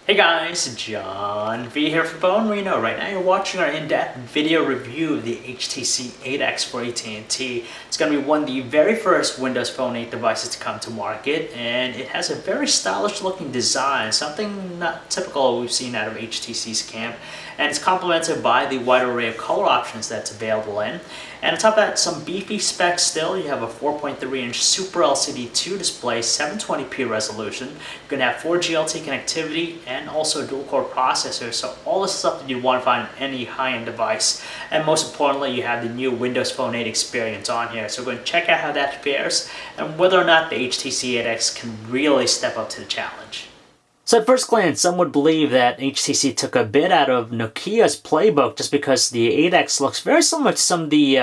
Hey guys, John V here from PhoneArena. Right now you're watching our in-depth video review of the HTC 8X for AT&T. It's going to be one of the very first Windows Phone 8 devices to come to market, and it has a very stylish looking design, something not typical we've seen out of HTC's camp, and it's complemented by the wide array of color options that's available in. And on top of that, some beefy specs still. You have a 4.3-inch Super LCD 2 display, 720p resolution. You're going to have 4G LTE connectivity and also a dual-core processor. So all the stuff that you'd want to find in any high-end device. And most importantly, you have the new Windows Phone 8 experience on here. So we're going to check out how that fares and whether or not the HTC 8X can really step up to the challenge. So at first glance, some would believe that HTC took a bit out of Nokia's playbook just because the 8X looks very similar to some of the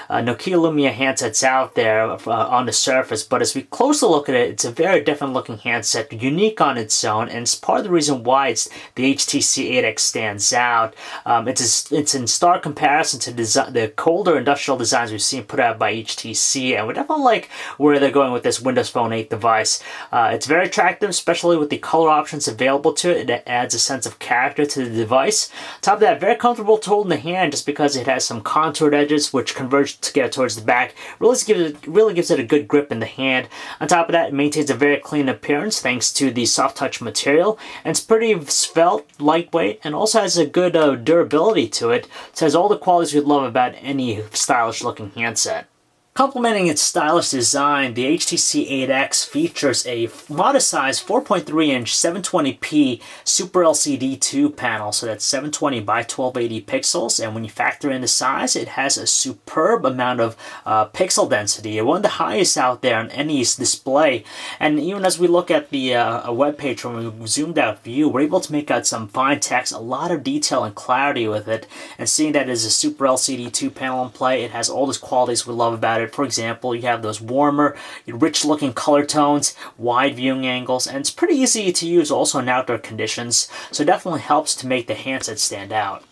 Nokia Lumia handsets out there on the surface. But as we closely look at it, it's a very different looking handset, unique on its own, and it's part of the reason why the HTC 8X stands out. It's in stark comparison to the colder industrial designs we've seen put out by HTC, and we definitely like where they're going with this Windows Phone 8 device. It's very attractive, especially with the color options available to it. It adds a sense of character to the device. On top of that, very comfortable to hold in the hand just because it has some contoured edges which converge together towards the back. Really gives it a good grip in the hand. On top of that, it maintains a very clean appearance thanks to the soft touch material, and it's pretty svelte, lightweight, and also has a good durability to it. It has all the qualities we'd love about any stylish looking handset. Complementing its stylish design, the HTC 8X features a modest-sized 4.3-inch 720p Super LCD 2 panel, so that's 720 by 1280 pixels, and when you factor in the size, it has a superb amount of pixel density, one of the highest out there on any display. And even as we look at the web page from a zoomed-out view, we're able to make out some fine text, a lot of detail and clarity with it, and seeing that it is a Super LCD 2 panel in play, it has all those qualities we love about it. For example, you have those warmer, rich-looking color tones, wide viewing angles, and it's pretty easy to use also in outdoor conditions, so it definitely helps to make the handset stand out.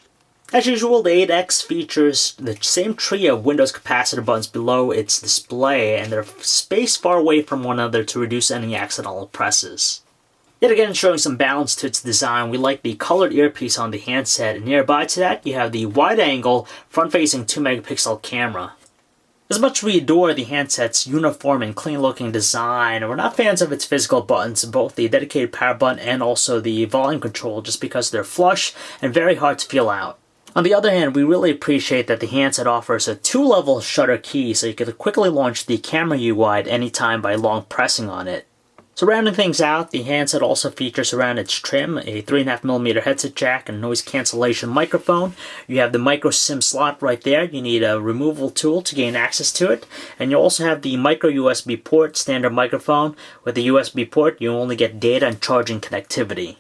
As usual, the 8X features the same trio of Windows capacitor buttons below its display, and they're spaced far away from one another to reduce any accidental presses. Yet again, showing some balance to its design, we like the colored earpiece on the handset, and nearby to that, you have the wide-angle, front-facing 2-megapixel camera. As much as we adore the handset's uniform and clean-looking design, we're not fans of its physical buttons, both the dedicated power button and also the volume control, just because they're flush and very hard to feel out. On the other hand, we really appreciate that the handset offers a 2-level shutter key, so you can quickly launch the camera UI at any time by long pressing on it. So rounding things out, the handset also features around its trim a 3.5mm headset jack and noise cancellation microphone. You have the micro SIM slot right there. You need a removable tool to gain access to it. And you also have the micro USB port, standard microphone. With the USB port, you only get data and charging connectivity.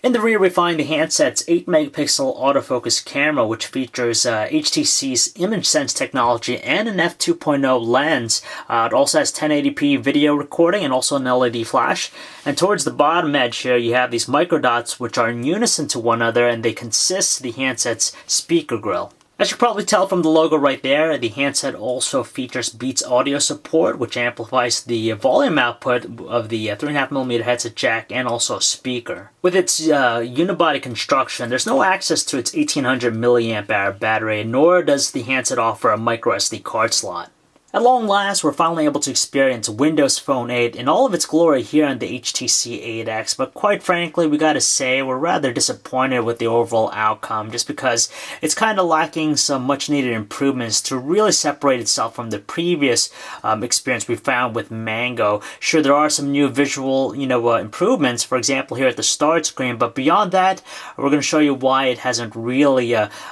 In the rear, we find the handset's 8-megapixel autofocus camera, which features HTC's ImageSense technology and an f2.0 lens. It also has 1080p video recording and also an LED flash. And towards the bottom edge here, you have these microdots, which are in unison to one another, and they consist of the handset's speaker grille. As you can probably tell from the logo right there, the handset also features Beats audio support, which amplifies the volume output of the 3.5mm headset jack and also a speaker. With its unibody construction, there's no access to its 1800 mAh battery, nor does the handset offer a micro SD card slot. At long last, we're finally able to experience Windows Phone 8 in all of its glory here on the HTC 8X, but quite frankly, we gotta say, we're rather disappointed with the overall outcome, just because it's kind of lacking some much-needed improvements to really separate itself from the previous experience we found with Mango. Sure, there are some new visual, improvements, for example, here at the start screen, but beyond that, we're gonna show you why it hasn't really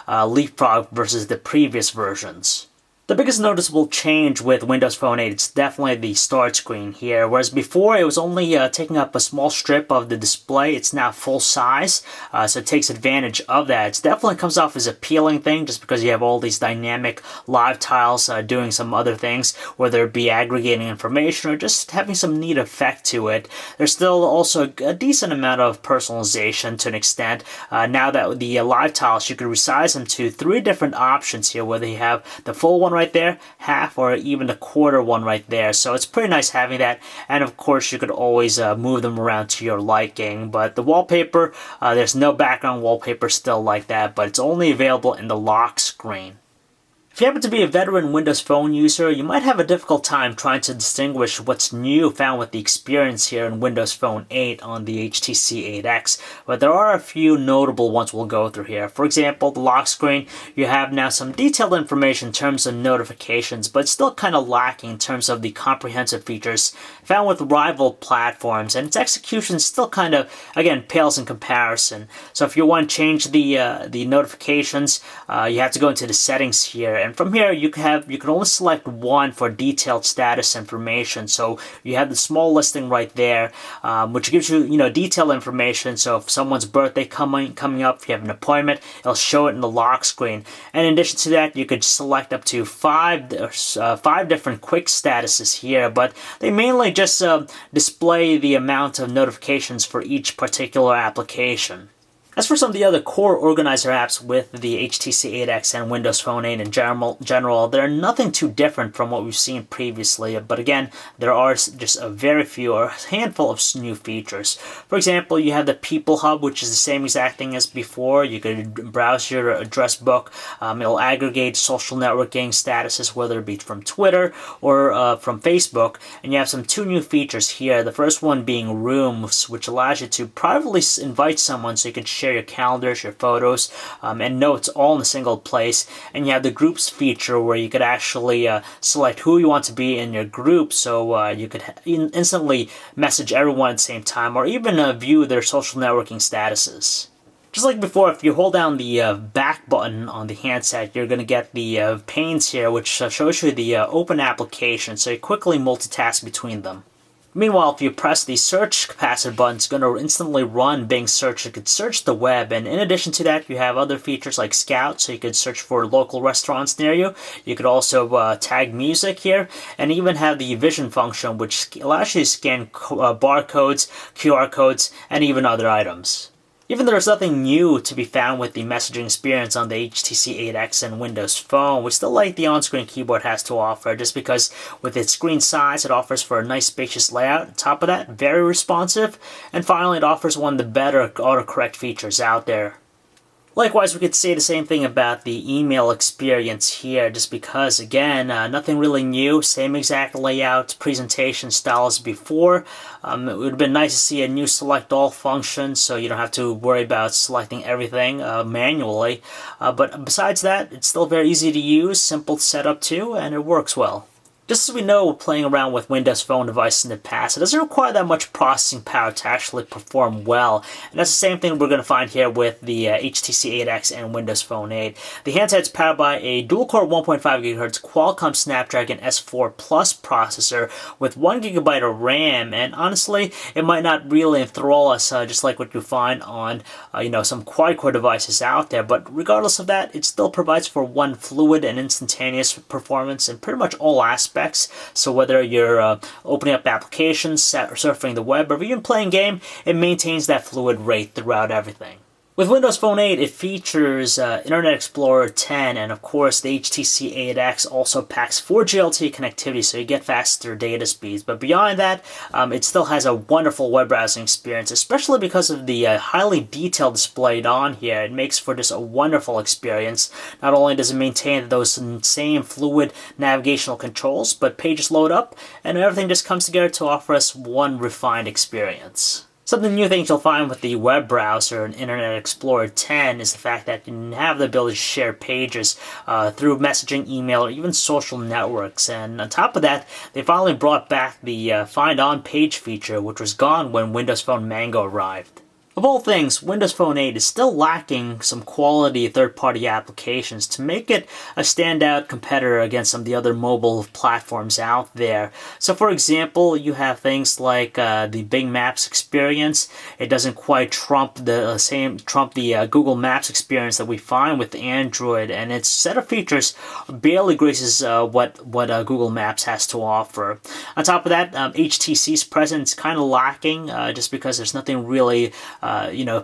leapfrogged versus the previous versions. The biggest noticeable change with Windows Phone 8 is definitely the start screen here. Whereas before it was only taking up a small strip of the display, it's now full size, so it takes advantage of that. It definitely comes off as an appealing thing just because you have all these dynamic live tiles doing some other things, whether it be aggregating information or just having some neat effect to it. There's still also a decent amount of personalization to an extent. Now that the live tiles, you can resize them to 3 different options here, whether you have the full one right there, half or even the quarter one right there. So it's pretty nice having that. And of course, you could always move them around to your liking. But the wallpaper, there's no background wallpaper still like that, but it's only available in the lock screen. If you happen to be a veteran Windows Phone user, you might have a difficult time trying to distinguish what's new found with the experience here in Windows Phone 8 on the HTC 8X, but there are a few notable ones we'll go through here. For example, the lock screen, you have now some detailed information in terms of notifications, but it's still kind of lacking in terms of the comprehensive features found with rival platforms, and its execution still kind of, again, pales in comparison. So if you want to change the notifications, you have to go into the settings here. And from here, you can only select one for detailed status information. So you have the small listing right there, which gives you detailed information. So if someone's birthday coming up, if you have an appointment, it'll show it in the lock screen. And in addition to that, you could select up to five different quick statuses here, but they mainly just display the amount of notifications for each particular application. As for some of the other core organizer apps with the HTC 8X and Windows Phone 8 in general, they're nothing too different from what we've seen previously, but again, there are just a very few or a handful of new features. For example, you have the People Hub, which is the same exact thing as before. You could browse your address book. It'll aggregate social networking statuses, whether it be from Twitter or from Facebook, and you have two new features here. The first one being Rooms, which allows you to privately invite someone so you can share your calendars, your photos, and notes all in a single place. And you have the Groups feature where you could actually select who you want to be in your group, so you could instantly message everyone at the same time, or even view their social networking statuses. Just like before, if you hold down the back button on the handset, you're going to get the panes here, which shows you the open application, so you quickly multitask between them. Meanwhile, if you press the search capacitor button, it's going to instantly run Bing Search. You could search the web, and in addition to that, you have other features like Scout, so you could search for local restaurants near you. You could also tag music here, and even have the Vision function, which allows you to scan barcodes, QR codes, and even other items. Even though there's nothing new to be found with the messaging experience on the HTC 8X and Windows Phone, we still like the on-screen keyboard has to offer, just because with its screen size, it offers for a nice spacious layout. On top of that, very responsive, and finally, it offers one of the better autocorrect features out there. Likewise, we could say the same thing about the email experience here, just because, again, nothing really new, same exact layout, presentation style as before. It would have been nice to see a new select all function, so you don't have to worry about selecting everything manually. But besides that, it's still very easy to use, simple setup too, and it works well. Just as we know playing around with Windows Phone devices in the past, it doesn't require that much processing power to actually perform well. And that's the same thing we're going to find here with the HTC 8X and Windows Phone 8. The handset's powered by a dual-core 1.5 GHz Qualcomm Snapdragon S4 Plus processor with 1 GB of RAM, and honestly, it might not really enthrall us just like what you find on some quad-core devices out there, but regardless of that, it still provides for one fluid and instantaneous performance in pretty much all aspects. So whether you're opening up applications, surfing the web, or even playing game, it maintains that fluid rate throughout everything. With Windows Phone 8, it features Internet Explorer 10, and of course the HTC 8X also packs 4G LTE connectivity, so you get faster data speeds. But beyond that, it still has a wonderful web browsing experience, especially because of the highly detailed displayed on here. It makes for just a wonderful experience. Not only does it maintain those same fluid navigational controls, but pages load up, and everything just comes together to offer us one refined experience. Some of the new things you'll find with the web browser and Internet Explorer 10 is the fact that you have the ability to share pages through messaging, email, or even social networks. And on top of that, they finally brought back the Find On Page feature, which was gone when Windows Phone Mango arrived. Of all things, Windows Phone 8 is still lacking some quality third-party applications to make it a standout competitor against some of the other mobile platforms out there. So for example, you have things like the Bing Maps experience. It doesn't quite trump the Google Maps experience that we find with Android, and its set of features barely graces what Google Maps has to offer. On top of that, HTC's presence is kind of lacking just because there's nothing really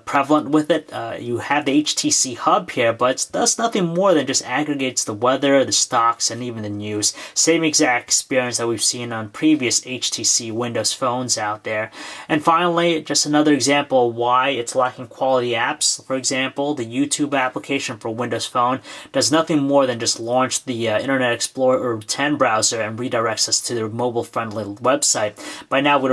prevalent with it. You have the HTC hub here, but it does nothing more than just aggregates the weather, the stocks, and even the news. Same exact experience that we've seen on previous HTC Windows phones out there. And finally, just another example of why it's lacking quality apps. For example, the YouTube application for Windows Phone does nothing more than just launch the Internet Explorer 10 browser and redirects us to their mobile-friendly website. By now, we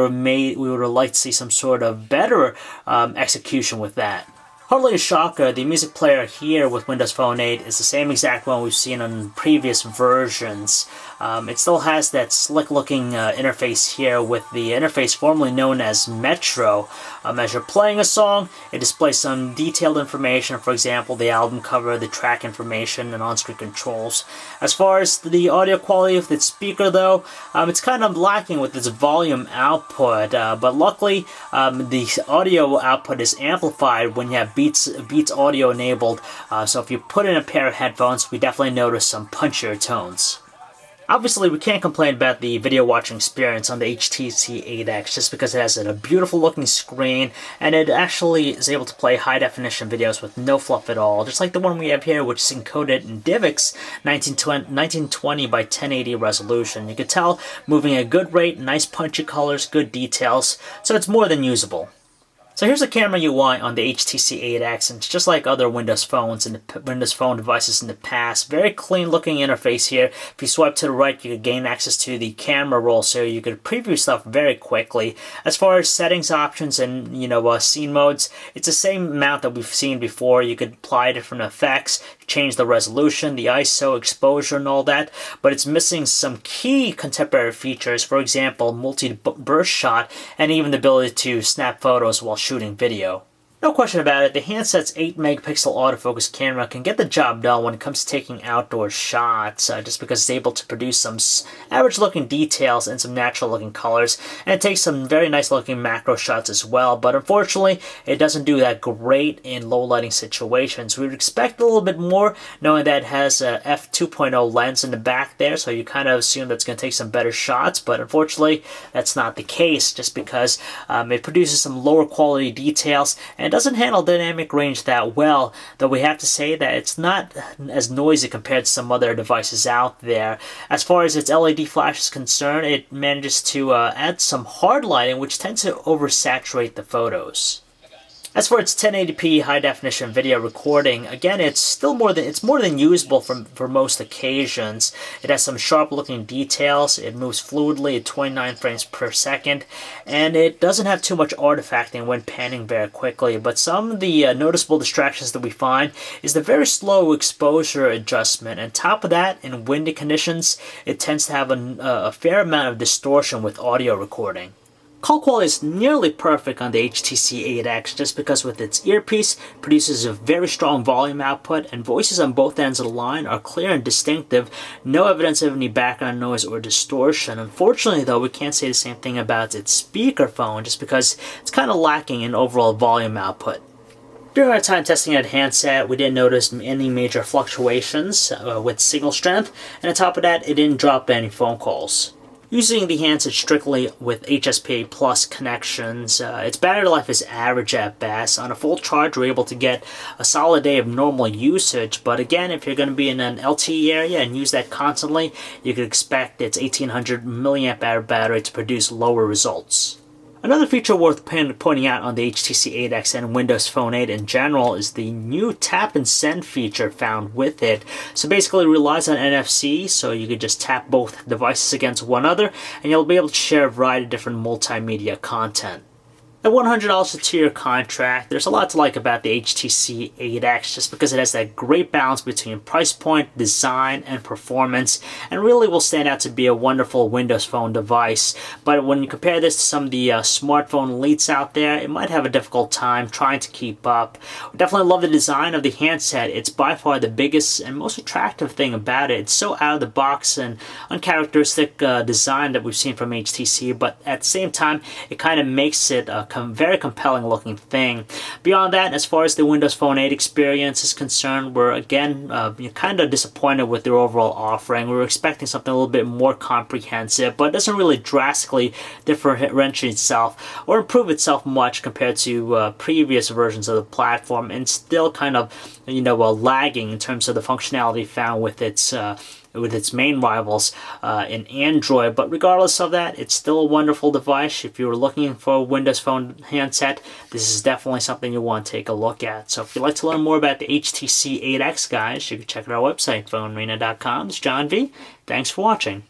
would have liked to see some sort of better execution with that. Hardly a shocker, the music player here with Windows Phone 8 is the same exact one we've seen on previous versions. It still has that slick-looking interface here with the interface formerly known as Metro. As you're playing a song, it displays some detailed information, for example, the album cover, the track information, and on-screen controls. As far as the audio quality of the speaker, though, it's kind of lacking with its volume output, but luckily, the audio output is amplified when you have Beats audio enabled, so if you put in a pair of headphones, we definitely notice some punchier tones. Obviously, we can't complain about the video watching experience on the HTC 8X just because it has a beautiful looking screen and it actually is able to play high definition videos with no fluff at all, just like the one we have here, which is encoded in DivX 1920 by 1080 resolution. You can tell moving at a good rate, nice punchy colors, good details, so it's more than usable. So here's a camera UI on the HTC 8X, and it's just like other Windows phones and Windows Phone devices in the past. Very clean looking interface here. If you swipe to the right, you could gain access to the camera roll, so you could preview stuff very quickly. As far as settings options and scene modes, it's the same amount that we've seen before. You could apply different effects, change the resolution, the ISO, exposure, and all that, but it's missing some key contemporary features. For example, multi-burst shot, and even the ability to snap photos while shooting video. No question about it, the handset's 8 megapixel autofocus camera can get the job done when it comes to taking outdoor shots, just because it's able to produce some average looking details and some natural looking colors, and it takes some very nice looking macro shots as well, but unfortunately it doesn't do that great in low lighting situations. We would expect a little bit more, knowing that it has a f2.0 lens in the back there, so you kind of assume that's going to take some better shots, but unfortunately that's not the case, just because it produces some lower quality details and doesn't handle dynamic range that well, though we have to say that it's not as noisy compared to some other devices out there. As far as its LED flash is concerned, it manages to add some hard lighting, which tends to oversaturate the photos. As for its 1080p high-definition video recording, again, it's more than usable for most occasions. It has some sharp-looking details, it moves fluidly at 29 frames per second, and it doesn't have too much artifacting when panning very quickly. But some of the noticeable distractions that we find is the very slow exposure adjustment, and top of that, in windy conditions, it tends to have a fair amount of distortion with audio recording. Call quality is nearly perfect on the HTC 8X just because with its earpiece produces a very strong volume output and voices on both ends of the line are clear and distinctive, no evidence of any background noise or distortion. Unfortunately though, we can't say the same thing about its speakerphone just because it's kind of lacking in overall volume output. During our time testing that handset, we didn't notice any major fluctuations with signal strength, and on top of that, it didn't drop any phone calls. Using the handset strictly with HSPA Plus connections, its battery life is average at best. On a full charge, we're able to get a solid day of normal usage, but again, if you're going to be in an LTE area and use that constantly, you could expect its 1800 mAh battery to produce lower results. Another feature worth pointing out on the HTC 8X and Windows Phone 8 in general is the new tap and send feature found with it. So basically it relies on NFC, so you could just tap both devices against one another and you'll be able to share a variety of different multimedia content. At $100 a 2-year contract, there's a lot to like about the HTC 8X just because it has that great balance between price point, design, and performance, and really will stand out to be a wonderful Windows Phone device. But when you compare this to some of the smartphone elites out there, it might have a difficult time trying to keep up. We definitely love the design of the handset. It's by far the biggest and most attractive thing about it. It's so out of the box and uncharacteristic design that we've seen from HTC, but at the same time, it kind of makes it very compelling looking thing. Beyond that, as far as the Windows Phone 8 experience is concerned, we're again kind of disappointed with their overall offering. We were expecting something a little bit more comprehensive, but it doesn't really drastically differentiate itself or improve itself much compared to previous versions of the platform, and still kind of lagging in terms of the functionality found with its main rivals in Android. But regardless of that, it's still a wonderful device. If you're looking for a Windows Phone handset, this is definitely something you want to take a look at. So if you'd like to learn more about the HTC 8X, guys, you can check out our website, PhoneArena.com. It's John V. Thanks for watching.